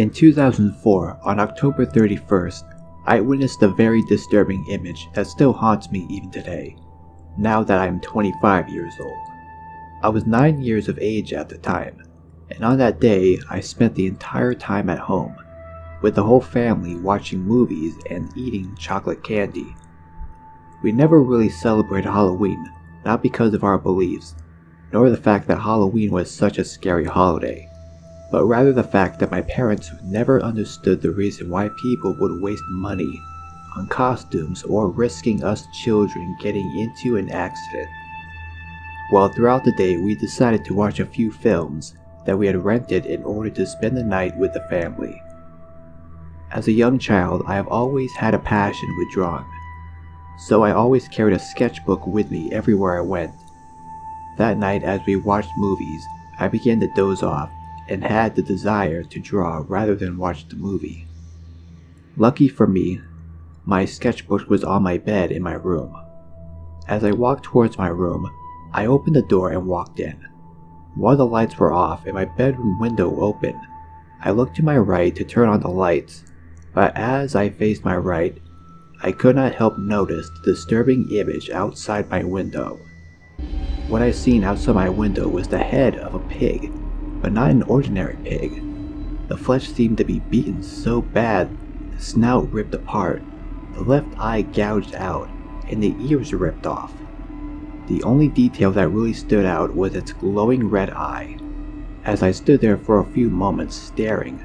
In 2004, on October 31st, I witnessed a very disturbing image that still haunts me even today, now that I am 25 years old. I was 9 years of age at the time, and on that day I spent the entire time at home, with the whole family watching movies and eating chocolate candy. We never really celebrated Halloween, not because of our beliefs, nor the fact that Halloween was such a scary holiday, but rather the fact that my parents never understood the reason why people would waste money on costumes or risking us children getting into an accident. Well, throughout the day we decided to watch a few films that we had rented in order to spend the night with the family. As a young child, I have always had a passion with drawing, so I always carried a sketchbook with me everywhere I went. That night, as we watched movies, I began to doze off and had the desire to draw rather than watch the movie. Lucky for me, my sketchbook was on my bed in my room. As I walked towards my room, I opened the door and walked in. While the lights were off and my bedroom window open, I looked to my right to turn on the lights, but as I faced my right, I could not help notice the disturbing image outside my window. What I seen outside my window was the head of a pig, but not an ordinary pig. The flesh seemed to be beaten so bad, the snout ripped apart, the left eye gouged out, and the ears ripped off. The only detail that really stood out was its glowing red eye. As I stood there for a few moments staring,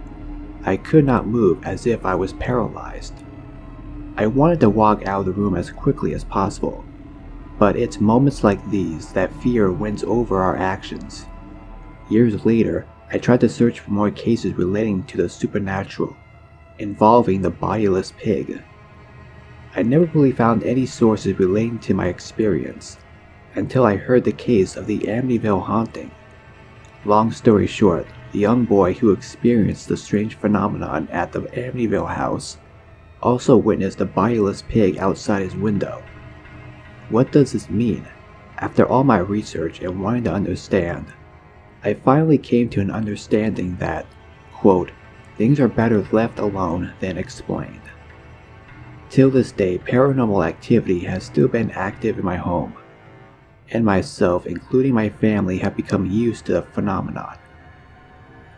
I could not move, as if I was paralyzed. I wanted to walk out of the room as quickly as possible, but it's moments like these that fear wins over our actions. Years later, I tried to search for more cases relating to the supernatural, involving the bodiless pig. I never really found any sources relating to my experience, until I heard the case of the Amityville haunting. Long story short, the young boy who experienced the strange phenomenon at the Amityville house also witnessed a bodiless pig outside his window. What does this mean? After all my research and wanting to understand, I finally came to an understanding that, quote, things are better left alone than explained. Till this day, paranormal activity has still been active in my home, and myself, including my family, have become used to the phenomenon.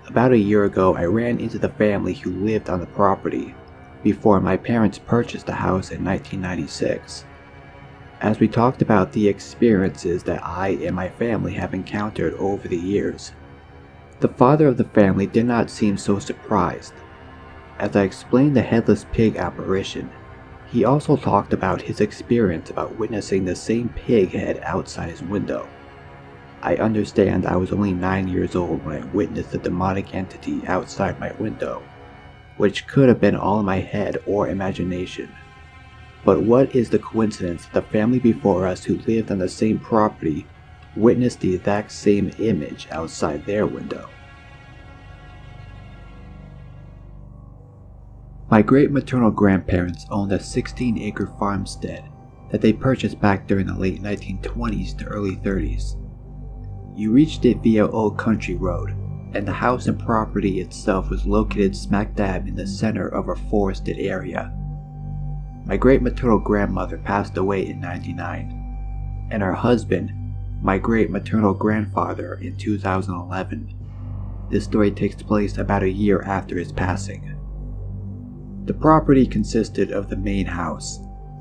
About a year ago, I ran into the family who lived on the property before my parents purchased the house in 1996. As we talked about the experiences that I and my family have encountered over the years, the father of the family did not seem so surprised. As I explained the headless pig apparition, he also talked about his experience about witnessing the same pig head outside his window. I understand I was only 9 years old when I witnessed the demonic entity outside my window, which could have been all in my head or imagination. But what is the coincidence that the family before us who lived on the same property witnessed the exact same image outside their window? My great-maternal grandparents owned a 16-acre farmstead that they purchased back during the late 1920s to early 30s. You reached it via Old Country Road, and the house and property itself was located smack dab in the center of a forested area. My great-maternal grandmother passed away in '99, and her husband, my great-maternal grandfather, in 2011. This story takes place about a year after his passing. The property consisted of the main house,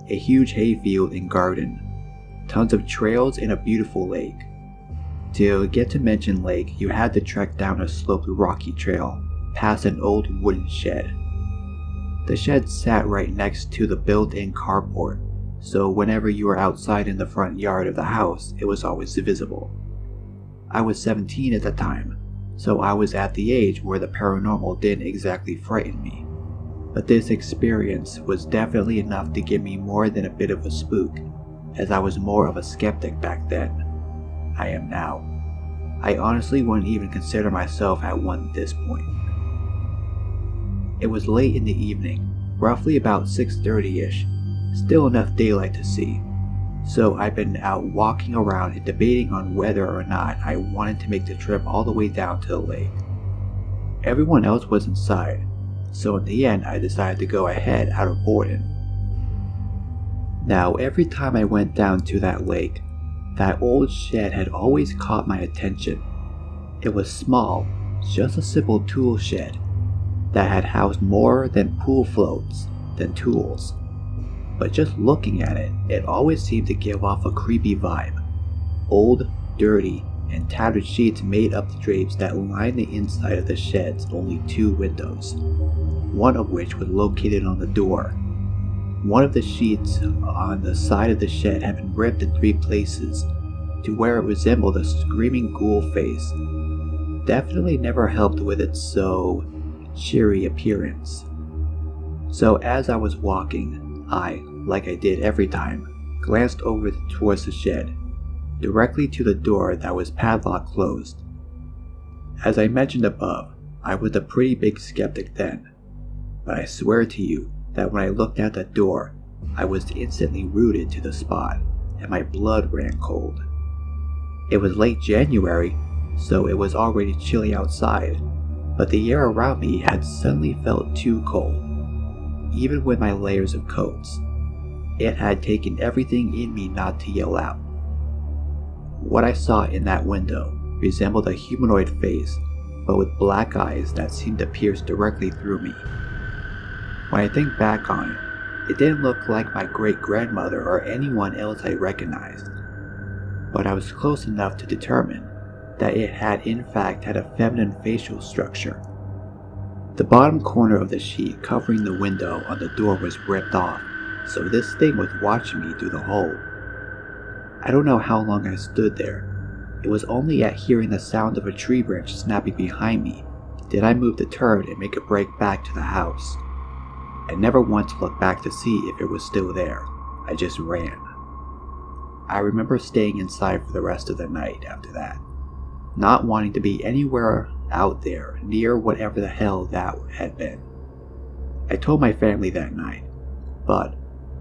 a huge hayfield and garden, tons of trails, and a beautiful lake. To get to Mention Lake, you had to trek down a sloped rocky trail, past an old wooden shed. The shed sat right next to the built-in carport, so whenever you were outside in the front yard of the house, it was always visible. I was 17 at the time, so I was at the age where the paranormal didn't exactly frighten me. But this experience was definitely enough to give me more than a bit of a spook, as I was more of a skeptic back then. I am now. I honestly wouldn't even consider myself at one at this point. It was late in the evening, roughly about 6:30ish, still enough daylight to see, so I've been out walking around and debating on whether or not I wanted to make the trip all the way down to the lake. Everyone else was inside, so in the end I decided to go ahead out of boredom. Now, every time I went down to that lake, that old shed had always caught my attention. It was small, just a simple tool shed that had housed more than pool floats than tools. But just looking at it, it always seemed to give off a creepy vibe. Old, dirty, and tattered sheets made up the drapes that lined the inside of the shed's only 2 windows, one of which was located on the door. One of the sheets on the side of the shed had been ripped in 3 places to where it resembled a screaming ghoul face. Definitely never helped with its so cheery appearance. So as I was walking, I, like I did every time, glanced over towards the shed, directly to the door that was padlocked closed. As I mentioned above, I was a pretty big skeptic then, but I swear to you that when I looked at that door, I was instantly rooted to the spot, and my blood ran cold. It was late January, so it was already chilly outside, but the air around me had suddenly felt too cold, even with my layers of coats. It had taken everything in me not to yell out. What I saw in that window resembled a humanoid face, but with black eyes that seemed to pierce directly through me. When I think back on it, it didn't look like my great-grandmother or anyone else I recognized, but I was close enough to determine that it had in fact had a feminine facial structure. The bottom corner of the sheet covering the window on the door was ripped off, so this thing was watching me through the hole. I don't know how long I stood there. It was only at hearing the sound of a tree branch snapping behind me did I move to turn and make a break back to the house. I never once looked back to see if it was still there. I just ran. I remember staying inside for the rest of the night after that, not wanting to be anywhere out there near whatever the hell that had been. I told my family that night, but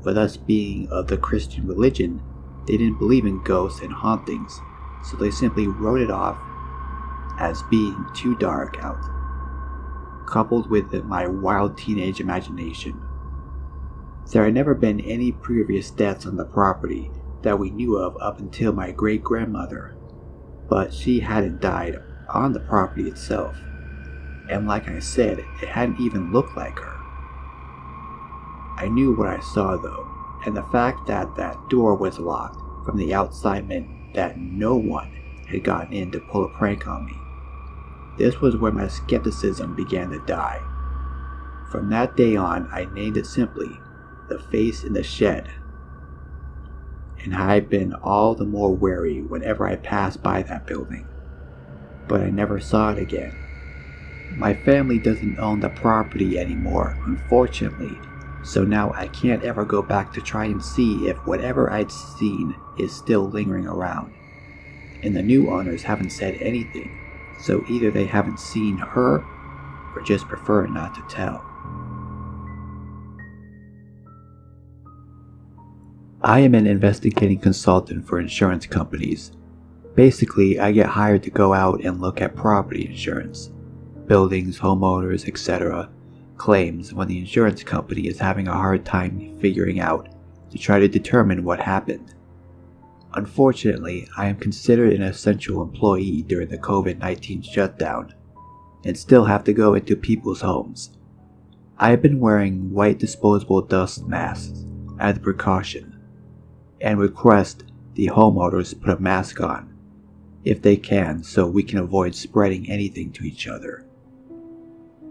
with us being of the Christian religion, they didn't believe in ghosts and hauntings, so they simply wrote it off as being too dark out, coupled with my wild teenage imagination. There had never been any previous deaths on the property that we knew of up until my great-grandmother, but she hadn't died on the property itself, and like I said, it hadn't even looked like her. I knew what I saw though, and the fact that that door was locked from the outside meant that no one had gotten in to pull a prank on me. This was where my skepticism began to die. From that day on, I named it simply the face in the shed, and I've been all the more wary whenever I passed by that building, but I never saw it again. My family doesn't own the property anymore, unfortunately, so now I can't ever go back to try and see if whatever I'd seen is still lingering around. And the new owners haven't said anything, so either they haven't seen her or just prefer not to tell. I am an investigating consultant for insurance companies. Basically, I get hired to go out and look at property insurance, buildings, homeowners, etc., claims when the insurance company is having a hard time figuring out to try to determine what happened. Unfortunately, I am considered an essential employee during the COVID-19 shutdown and still have to go into people's homes. I have been wearing white disposable dust masks as a precaution and request the homeowners put a mask on if they can so we can avoid spreading anything to each other.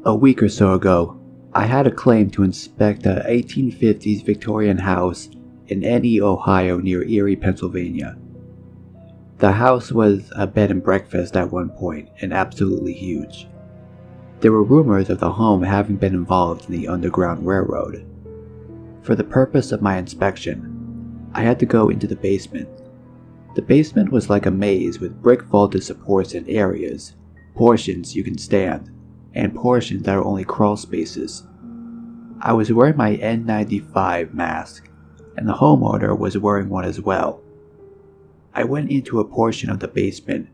A week or so ago, I had a claim to inspect a 1850s Victorian house in Enny, Ohio near Erie, Pennsylvania. The house was a bed and breakfast at one point and absolutely huge. There were rumors of the home having been involved in the Underground Railroad. For the purpose of my inspection, I had to go into the basement. The basement was like a maze with brick vaulted supports in areas, portions you can stand, and portions that are only crawl spaces. I was wearing my N95 mask, and the homeowner was wearing one as well. I went into a portion of the basement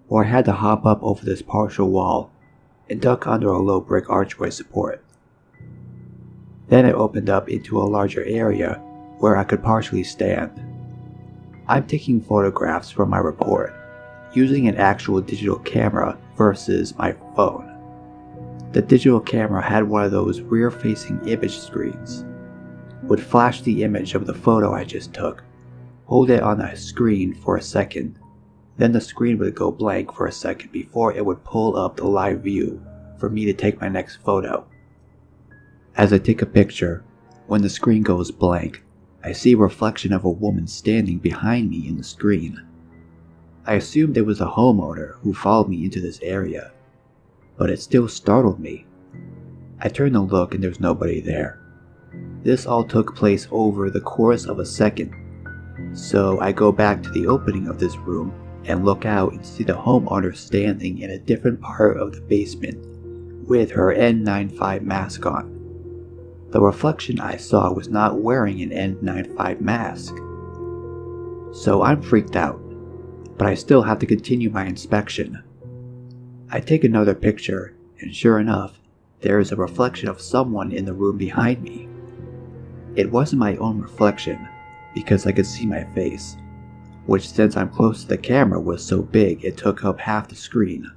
where I had to hop up over this partial wall and duck under a low brick archway support. Then it opened up into a larger area where I could partially stand. I'm taking photographs for my report, using an actual digital camera versus my phone. The digital camera had one of those rear-facing image screens. Would flash the image of the photo I just took, hold it on the screen for a second, then the screen would go blank for a second before it would pull up the live view for me to take my next photo. As I take a picture, when the screen goes blank, I see a reflection of a woman standing behind me in the screen. I assumed it was a homeowner who followed me into this area, but it still startled me. I turned to look and there's nobody there. This all took place over the course of a second, so I go back to the opening of this room and look out and see the homeowner standing in a different part of the basement with her N95 mask on. The reflection I saw was not wearing an N95 mask. So I'm freaked out, but I still have to continue my inspection. I take another picture, and sure enough, there is a reflection of someone in the room behind me. It wasn't my own reflection, because I could see my face, which since I'm close to the camera was so big it took up half the screen.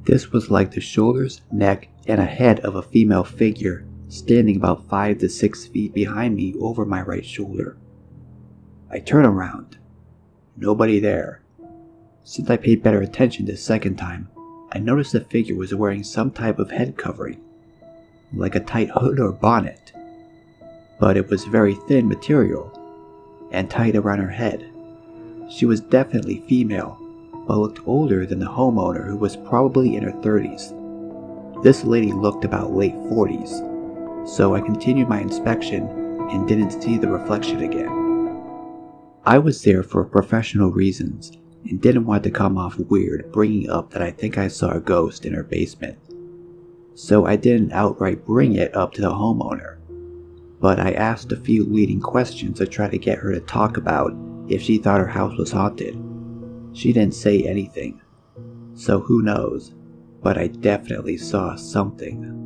This was like the shoulders, neck, and a head of a female figure standing about 5 to 6 feet behind me over my right shoulder. I turn around. Nobody there. Since I paid better attention this second time, I noticed the figure was wearing some type of head covering, like a tight hood or bonnet, but it was very thin material and tight around her head. She was definitely female, but looked older than the homeowner, who was probably in her 30s. This lady looked about late 40s, so I continued my inspection and didn't see the reflection again. I was there for professional reasons and didn't want to come off weird bringing up that I think I saw a ghost in her basement, so I didn't outright bring it up to the homeowner, but I asked a few leading questions to try to get her to talk about if she thought her house was haunted. She didn't say anything, so who knows, but I definitely saw something.